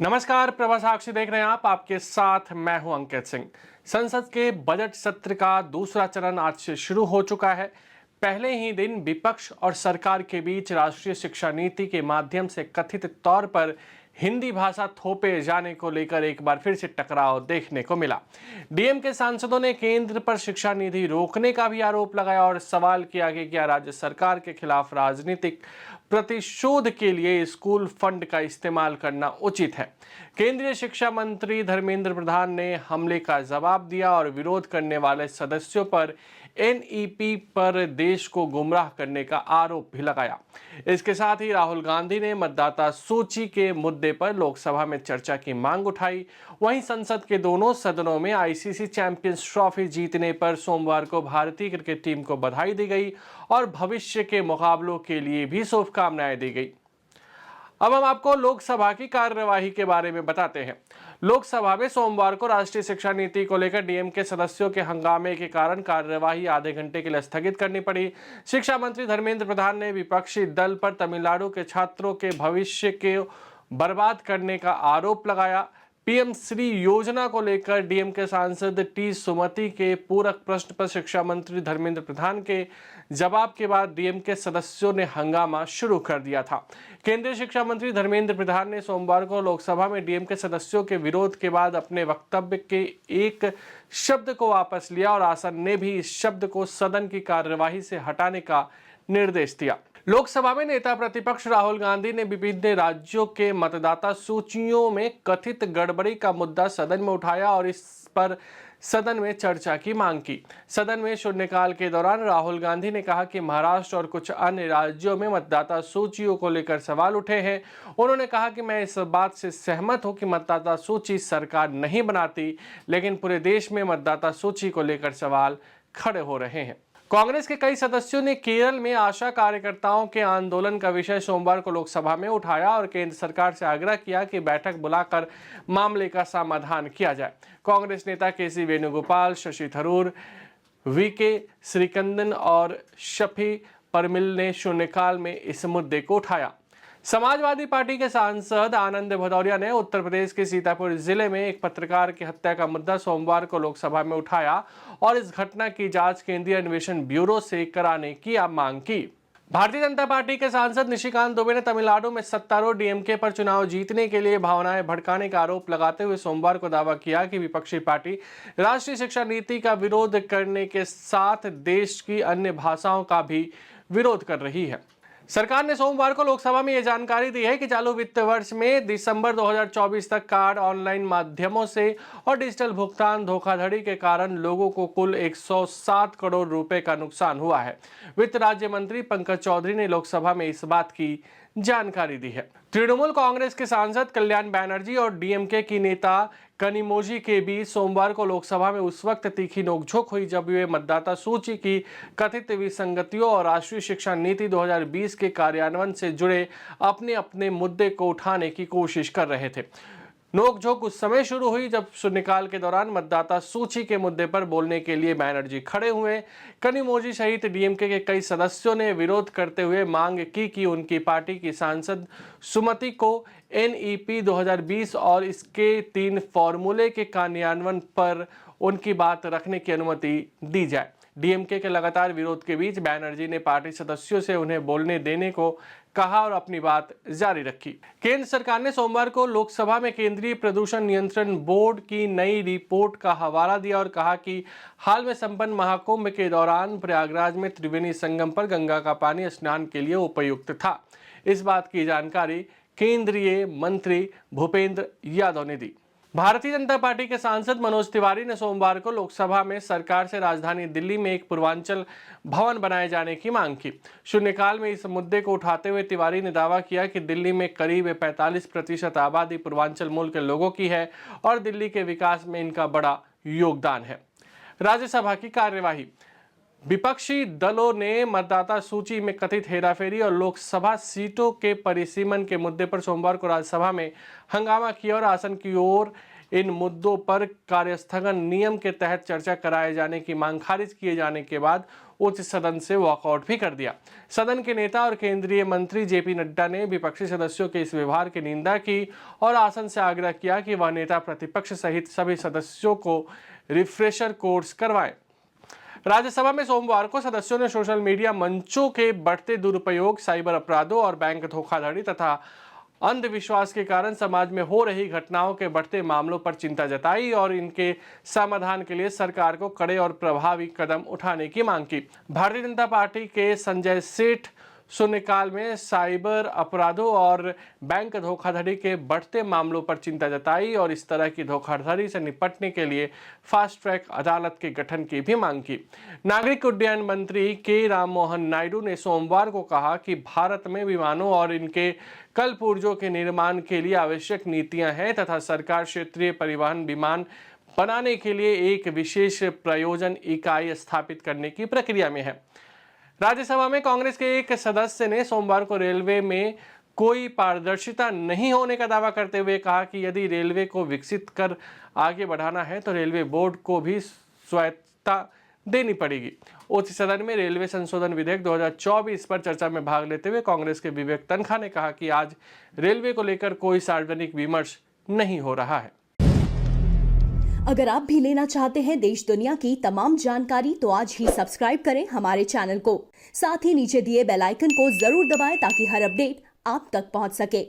नमस्कार, प्रभा साक्षी देख रहे हैं आप। आपके साथ मैं हूं अंकित सिंह। संसद के बजट सत्र का दूसरा चरण आज से शुरू हो चुका है। पहले ही दिन विपक्ष और सरकार के बीच राष्ट्रीय शिक्षा नीति के माध्यम से कथित तौर पर हिंदी भाषा थोपे जाने को लेकर एक बार फिर से टकराव देखने को मिला। डीएम के सांसदों ने केंद्र पर शिक्षा नीति रोकने का भी आरोप लगाया और सवाल किया कि क्या राज्य सरकार के खिलाफ राजनीतिक प्रतिशोध के लिए स्कूल फंड का इस्तेमाल करना उचित है। केंद्रीय शिक्षा मंत्री धर्मेंद्र प्रधान ने हमले का जवाब दिया और विरोध करने वाले सदस्यों पर एनईपी पर देश को गुमराह करने का आरोप भी लगाया। इसके साथ ही राहुल गांधी ने मतदाता सूची के मुद्दे पर लोकसभा में चर्चा की मांग उठाई। वहीं संसद के दोनों सदनों में आईसीसी चैंपियंस ट्रॉफी जीतने पर सोमवार को भारतीय क्रिकेट टीम को बधाई दी गई और भविष्य के मुकाबलों के लिए भी शुभकामनाएं दी गई। अब हम आपको लोकसभा की कार्यवाही के बारे में बताते हैं। लोकसभा में सोमवार को राष्ट्रीय शिक्षा नीति को लेकर डीएम के सदस्यों के हंगामे के कारण कार्यवाही आधे घंटे के लिए स्थगित करनी पड़ी। शिक्षा मंत्री धर्मेंद्र प्रधान ने विपक्षी दल पर तमिलनाडु के छात्रों के भविष्य के बर्बाद करने का आरोप लगाया। पीएम श्री योजना को लेकर डीएम के सांसद टी सुमति के पूरक प्रश्न पर शिक्षा मंत्री धर्मेंद्र प्रधान के जवाब के बाद डीएम के सदस्यों ने हंगामा शुरू कर दिया था। केंद्रीय शिक्षा मंत्री धर्मेंद्र प्रधान ने सोमवार को लोकसभा में डीएम के सदस्यों के विरोध के बाद अपने वक्तव्य के एक शब्द को वापस लिया और आसन ने भी इस शब्द को सदन की कार्यवाही से हटाने का निर्देश दिया। लोकसभा में नेता प्रतिपक्ष राहुल गांधी ने विभिन्न राज्यों के मतदाता सूचियों में कथित गड़बड़ी का मुद्दा सदन में उठाया और इस पर सदन में चर्चा की मांग की। सदन में शून्यकाल के दौरान राहुल गांधी ने कहा कि महाराष्ट्र और कुछ अन्य राज्यों में मतदाता सूचियों को लेकर सवाल उठे हैं। उन्होंने कहा कि मैं इस बात से सहमत हूं कि मतदाता सूची सरकार नहीं बनाती, लेकिन पूरे देश में मतदाता सूची को लेकर सवाल खड़े हो रहे हैं। कांग्रेस के कई सदस्यों ने केरल में आशा कार्यकर्ताओं के आंदोलन का विषय सोमवार को लोकसभा में उठाया और केंद्र सरकार से आग्रह किया कि बैठक बुलाकर मामले का समाधान किया जाए। कांग्रेस नेता केसी वेणुगोपाल, शशि थरूर, वीके श्रीकंदन और शफी परमिल ने शून्यकाल में इस मुद्दे को उठाया। समाजवादी पार्टी के सांसद आनंद भदौरिया ने उत्तर प्रदेश के सीतापुर जिले में एक पत्रकार की हत्या का मुद्दा सोमवार को लोकसभा में उठाया और इस घटना की जांच केंद्रीय अन्वेषण ब्यूरो से कराने की मांग की। भारतीय जनता पार्टी के सांसद निशिकांत दुबे ने तमिलनाडु में सत्तारूढ़ डीएमके पर चुनाव जीतने के लिए भावनाएं भड़काने का आरोप लगाते हुए सोमवार को दावा किया कि विपक्षी पार्टी राष्ट्रीय शिक्षा नीति का विरोध करने के साथ देश की अन्य भाषाओं का भी विरोध कर रही है। सरकार ने सोमवार को लोकसभा में यह जानकारी दी है कि चालू वित्त वर्ष में दिसंबर 2024 तक कार्ड, ऑनलाइन माध्यमों से और डिजिटल भुगतान धोखाधड़ी के कारण लोगों को कुल 107 करोड़ रुपए का नुकसान हुआ है। वित्त राज्य मंत्री पंकज चौधरी ने लोकसभा में इस बात की जानकारी दी है। तृणमूल कांग्रेस के सांसद कल्याण बैनर्जी और डीएमके की नेता कनिमोझी के बीच सोमवार को लोकसभा में उस वक्त तीखी नोकझोंक हुई जब वे मतदाता सूची की कथित विसंगतियों और राष्ट्रीय शिक्षा नीति 2020 के कार्यान्वयन से जुड़े अपने अपने मुद्दे को उठाने की कोशिश कर रहे थे। नोकझोंक उस समय शुरू हुई जब शून्यकाल के दौरान मतदाता सूची के मुद्दे पर बोलने के लिए बैनर्जी खड़े हुए। कनिमोझी सहित डीएमके के कई सदस्यों ने विरोध करते हुए मांग की कि उनकी पार्टी की सांसद सुमति को एनईपी 2020 और इसके 3 फॉर्मूले के कार्यान्वयन पर उनकी बात रखने की अनुमति दी जाए। डीएमके के लगातार विरोध के बीच बैनर्जी ने पार्टी सदस्यों से उन्हें बोलने देने को कहा और अपनी बात जारी रखी। केंद्र सरकार ने सोमवार को लोकसभा में केंद्रीय प्रदूषण नियंत्रण बोर्ड की नई रिपोर्ट का हवाला दिया और कहा कि हाल में संपन्न महाकुंभ के दौरान प्रयागराज में त्रिवेणी संगम पर गंगा का पानी स्नान के लिए उपयुक्त था। इस बात की जानकारी केंद्रीय मंत्री भूपेंद्र यादव ने दी। भारतीय जनता पार्टी के सांसद मनोज तिवारी ने सोमवार को लोकसभा में सरकार से राजधानी दिल्ली में एक पूर्वांचल भवन बनाए जाने की मांग की। शून्यकाल में इस मुद्दे को उठाते हुए तिवारी ने दावा किया कि दिल्ली में करीब 45% आबादी पूर्वांचल मूल के लोगों की है और दिल्ली के विकास में इनका बड़ा योगदान है। राज्यसभा की कार्यवाही। विपक्षी दलों ने मतदाता सूची में कथित हेराफेरी और लोकसभा सीटों के परिसीमन के मुद्दे पर सोमवार को राज्यसभा में हंगामा किया और आसन की ओर इन मुद्दों पर कार्यस्थगन नियम के तहत चर्चा कराए जाने की मांग खारिज किए जाने के बाद उच्च सदन से वॉकआउट भी कर दिया। सदन के नेता और केंद्रीय मंत्री जेपी नड्डा ने विपक्षी सदस्यों के इस व्यवहार की निंदा की और आसन से आग्रह किया कि वह नेता प्रतिपक्ष सहित सभी सदस्यों को रिफ्रेशर कोर्स करवाएं। राज्यसभा में सोमवार को सदस्यों ने सोशल मीडिया मंचों के बढ़ते दुरुपयोग, साइबर अपराधों और बैंक धोखाधड़ी तथा अंधविश्वास के कारण समाज में हो रही घटनाओं के बढ़ते मामलों पर चिंता जताई और इनके समाधान के लिए सरकार को कड़े और प्रभावी कदम उठाने की मांग की। भारतीय जनता पार्टी के संजय सेठ शून्यकाल में साइबर अपराधों और बैंक धोखाधड़ी के बढ़ते मामलों पर चिंता जताई और इस तरह की धोखाधड़ी से निपटने के लिए फास्ट ट्रैक अदालत के गठन की भी मांग की। नागरिक उड्डयन मंत्री के राम मोहन नायडू ने सोमवार को कहा कि भारत में विमानों और इनके कलपुर्जों के निर्माण के लिए आवश्यक नीतियां हैं तथा सरकार क्षेत्रीय परिवहन विमान बनाने के लिए एक विशेष प्रयोजन इकाई स्थापित करने की प्रक्रिया में है। राज्यसभा में कांग्रेस के एक सदस्य ने सोमवार को रेलवे में कोई पारदर्शिता नहीं होने का दावा करते हुए कहा कि यदि रेलवे को विकसित कर आगे बढ़ाना है तो रेलवे बोर्ड को भी स्वायत्तता देनी पड़ेगी। उच्च सदन में रेलवे संशोधन विधेयक 2024 पर चर्चा में भाग लेते हुए कांग्रेस के विवेक तनखा ने कहा कि आज रेलवे को लेकर कोई सार्वजनिक विमर्श नहीं हो रहा है। अगर आप भी लेना चाहते हैं देश दुनिया की तमाम जानकारी तो आज ही सब्सक्राइब करें हमारे चैनल को। साथ ही नीचे दिए बेल आइकन को जरूर दबाएं ताकि हर अपडेट आप तक पहुंच सके।